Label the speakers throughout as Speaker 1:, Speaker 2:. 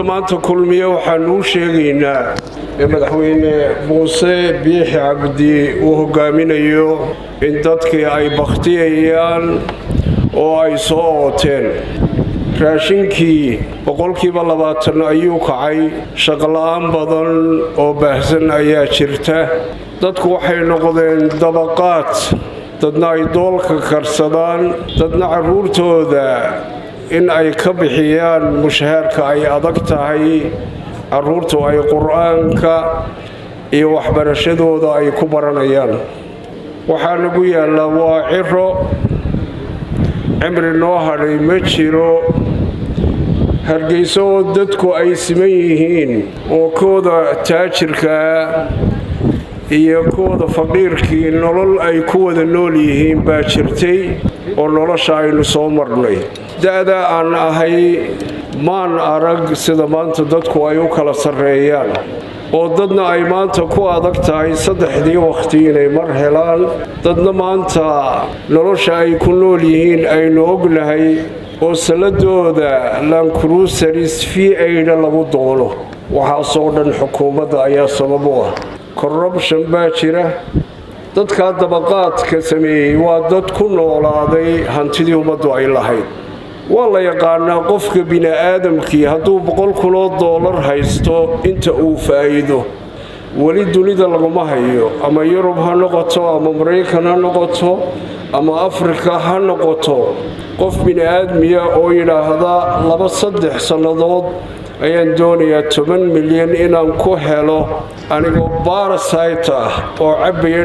Speaker 1: xukuumadda maanta kulmiye waxaanu u sheegaynaa madaxweyne muuse biixi cabdi uu hogaaminayo in dadkii ay bakhtiyayaan oo ay soo ooteen raashinkii boqolkiiba 20 ayuu kacay shaqo-la'aan badan oo baahsan ayaa jirta dadku waxay noqdeen dabaqaad dadna ay doolka karsadaan dadna carruurtooda in ay ka bixiyaan mushaharka ay adag tahay carruurtu ay qur'aanka iyo waxbarashadooda ay ku baranayaan waxaa lagu yaallaa waa ciro cimri noo hadhay ma jiro hargeysa oo dadku ay siman yihiin oo kooda taajirkaa iyo kooda faqiirkii nolol ay ku wada nool yihiin baa jirtay oo nolosha aynu soo marnay da'da aan ahay maan arag sida maanta dadku ay u kala sarreeyaan oo dadna ay maanta ku adag tahay 3 waqti inay mar helaan dadna maanta nolosha ay ku nool yihiin aynu ognahay oo saladooda Land Cruiseris V8 lagu doono waxaasoo dhan xukuumadda ayaa sabab u ah corruption baa jira dadka dabaqaadka sameeyay waa dad ku noolaaday hantidii ummaddu ay lahayd waa la yaqaanaa qofka bini'aadamkii hadduu $100 haysto inta uu faa'iido weli dunida laguma hayo ama Yurub ha noqoto ama Mareykan ha noqoto ama Afrika ha noqoto qof bini'aadmiya oo yiraahda 2-3 sannadood ayaan doonayaa 10 milyan inaan ku helo anigoo parasite ah oo cabaya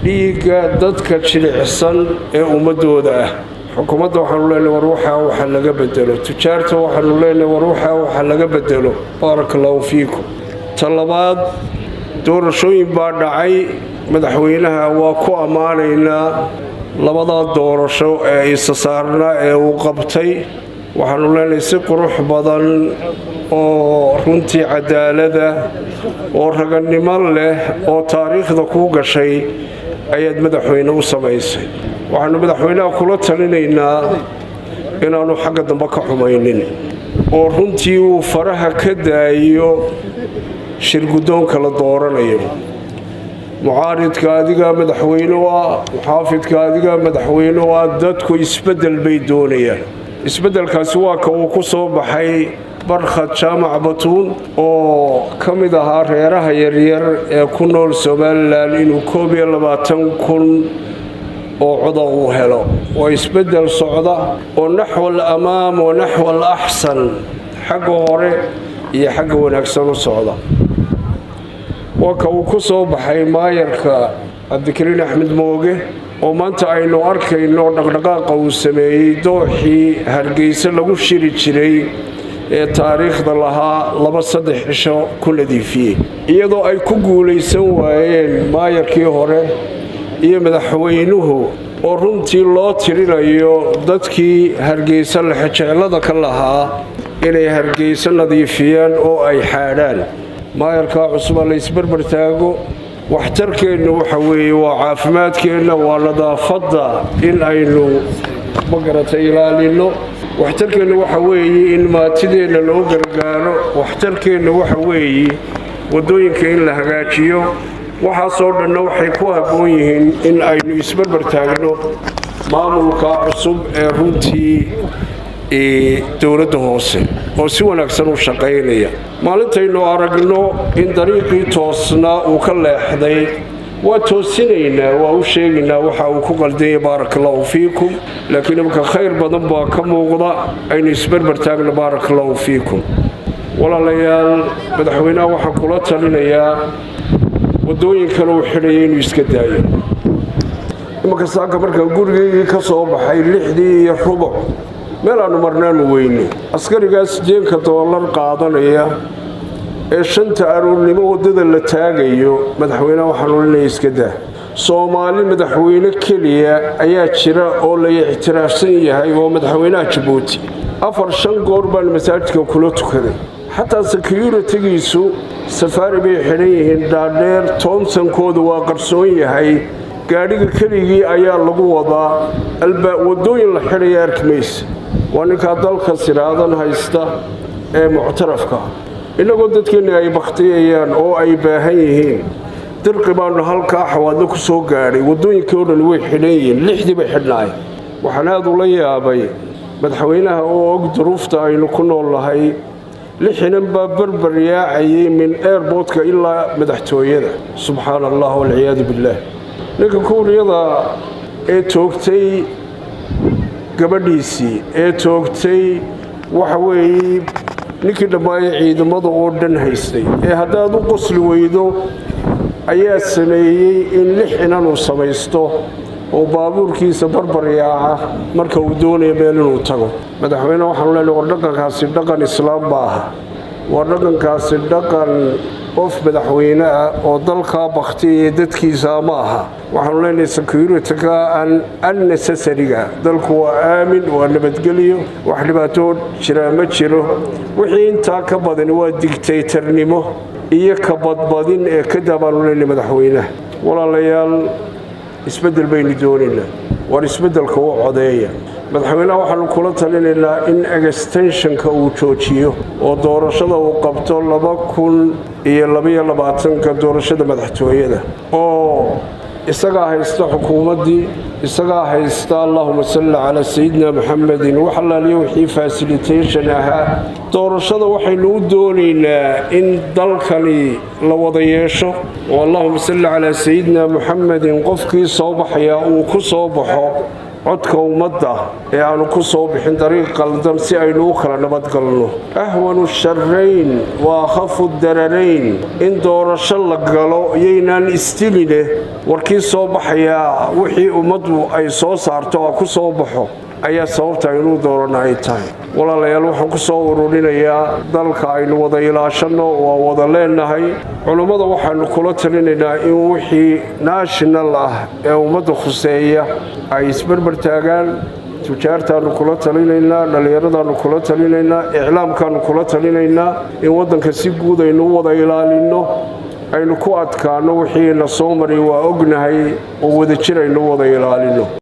Speaker 1: dhiigga dadka jilicsan ee ummadooda ah xukuumadda waxaanu leenahay war waxa laga bedelo tujaarta waxaanu leenahay war waxa laga bedelo barakallahu fiikum talabaad doorashooyin baa dhacay madaxweynaha waa ku amaanaynaa labada doorasho ee isa saarna ee uu qabtay waxaanu leenahay si qurux badan oo runtii cadaalada oo raganimo leh oo taariikhda ku gashay ayaad madaxweyne u samaysay waxaanu madaxweynaha kula talinaynaa inaanu xagga dambe ka xumaynin oo runtii uu faraha ka daayo shirgudoonka la dooranayo mucaaridka adiga madaxweyne waa muxaafidka adiga madaxweyne waa dadku isbedel bay doonayaan isbedelkaasi waa ka uu ku soo baxay barkhad jaamac batuun oo ka mid ahaa reeraha yaryar ee ku nool Somaliland inuu 22,000 oo cod uu helo waa isbedel socda oo naxwal amaam oo naxwal ahsan xagga hore iyo xagga wanaagsan u socda waa ka uu ku soo baxay maayarka Cabdikariin Axmed Mooge oo maanta aynu arkayno dhaqdhaqaaqa uu sameeyay dooxii Hargeysa lagu shiri jiray ee taariikhda lahaa 2-3 cisho ku nadiifiyay iyadoo ay ku guuleysan waayeen maayarkii hore iyo madaxweynuhu oo runtii loo tirinayo dadkii Hargeysa la xajeclada ka lahaa inay Hargeysa nadiifiyaan oo ay xaadhaan maayarka cusub la isbarbar taago waxtarkeenu waxa weeye waa caafimaadkeena waa nadaafadda in aynu magarata ilaalino waxtarkeenu waxa weeye in maatideena loo gargaaro waxtarkeenu waxa weeye wadooyinka in la hagaajiyo waxaasoo dhan waxay ku habboon yihiin in aynu isbarbar taagno maamulka cusub ee runtii dowladda hoose oo si wanaagsan u shaqeynaya maalintaynu aragno in dariiqii toosna uu ka leexday waa toosinaynaa waa u sheegaynaa waxa uu ku qaldayay barakallahu fiikum laakiin marka khayr badan baa ka muuqda aynu isbarbar taagno barakallahu fiikum walaalayaal madaxweynaha waxaan kula talinayaa wadooyinkan uu xidhay inuu iska daayo imanka saaka markaan gurigeygii ka soo baxay 6:15 meel aanu marnaanu weyne askarigaas $10 qaadanaya ee 5 aroornimo wadada la taagayo madaxweynaha waxaanu leenahay iska daa Soomaali madaxweyne kaliya ayaa jira oo la ixtiraafsan yahay oo madaxweynaha Djibouti 4-5 goor baan masaajidka kula tukaday حتى security-giisu safari bay xiran yihiin dhaadheer Thompson-koodu waa qarsoon yahay gaadhiga keligii ayaa lagu wadaa wadooyin la xidhay arkimays waa ninka dalka siraadan haysta ee muctarafka inagoo dadkeena ay baktiyayaan oo ay baahan yihiin dirqi baanu halkaa xawaadlo ku soo gaadhay waddooyinkii oo dhan way xidhan yihiin lixdii bay xidhnaayeen waxaan aad ula yaabay madaxweynaha oo og duruufta aynu ku nool nahay lixdan baa barbar yaacayay min airportka ilaa madaxtooyada subxaana allah walciyaadu billaah ninka kuuriyada ee toogtay gabadhiisii ee toogtay waxa weeye ninkii dhammaayay ciidamada oo dhan haystay ee haddaad u qosli weydo ayaa sameeyey in lixdan uu samaysto oo baabuurkiisa barbar yaaca marka uu doonayo meel inuu tago madaxweyne waxaanu leenahay war dhaqankaasi dhaqan islaam ma aha waa dhaqankaasi dhaqan qof madaxweyne ah oo dalkaa baktiyaya dadkiisa ma aha waxaanu leenahay security-ka unnecessary-ga dalku waa aamin waa nabadgelyo wax dhibaato jira ma jiro wixii intaa ka badan waa digtaytarnimo iyo ka badbadin ee ka dabaanu leenahay madaxweynaha walaalayaal isbeddel baynu doonaynaa war isbeddelka u codeeya madaxweynaha waxaanu kula talinaynaa in extensionka uu joojiyo oo doorashada uu qabto 2022 doorashada madaxtooyada oo isagaa haysta xukuumaddii isagaa haysta allahuma salli calaa sayidina maxamedin wax allaaliyo wixii facilitation ahaa doorashada waxaynu u doonaynaa in dalkani la wada yeesho oo allahuma salli calaa sayidina maxamedin qofkii soo baxaya uu ku soo baxo codka ummadda ee aanu ku soo bixin dariiq qaldan si aynu u kala nabadgalno ahwanu sharayn wa akhafu dararayn in doorasho la galo iyaynaan istiline warkii soo baxaya wixii ummaddu ay soo saarto oo ku soo baxo ayaa sababta inuu doorana ay tahay walaalayaal waxaan ku soo ururinayaa dalka aynu wada ilaashano waa wada leenahay culummada waxaanu kula talinaynaa in wixii national ah ee ummadda khuseeya ay isbarbar taagaan tujaartaanu kula talinaynaa dhallinyaradaanu kula talinaynaa iclaamkaanu kula talinaynaa in waddanka si guud aynu wada ilaalino aynu ku adkaano wixii na soo maray waa ognahay oo wadajir aynu wada ilaalino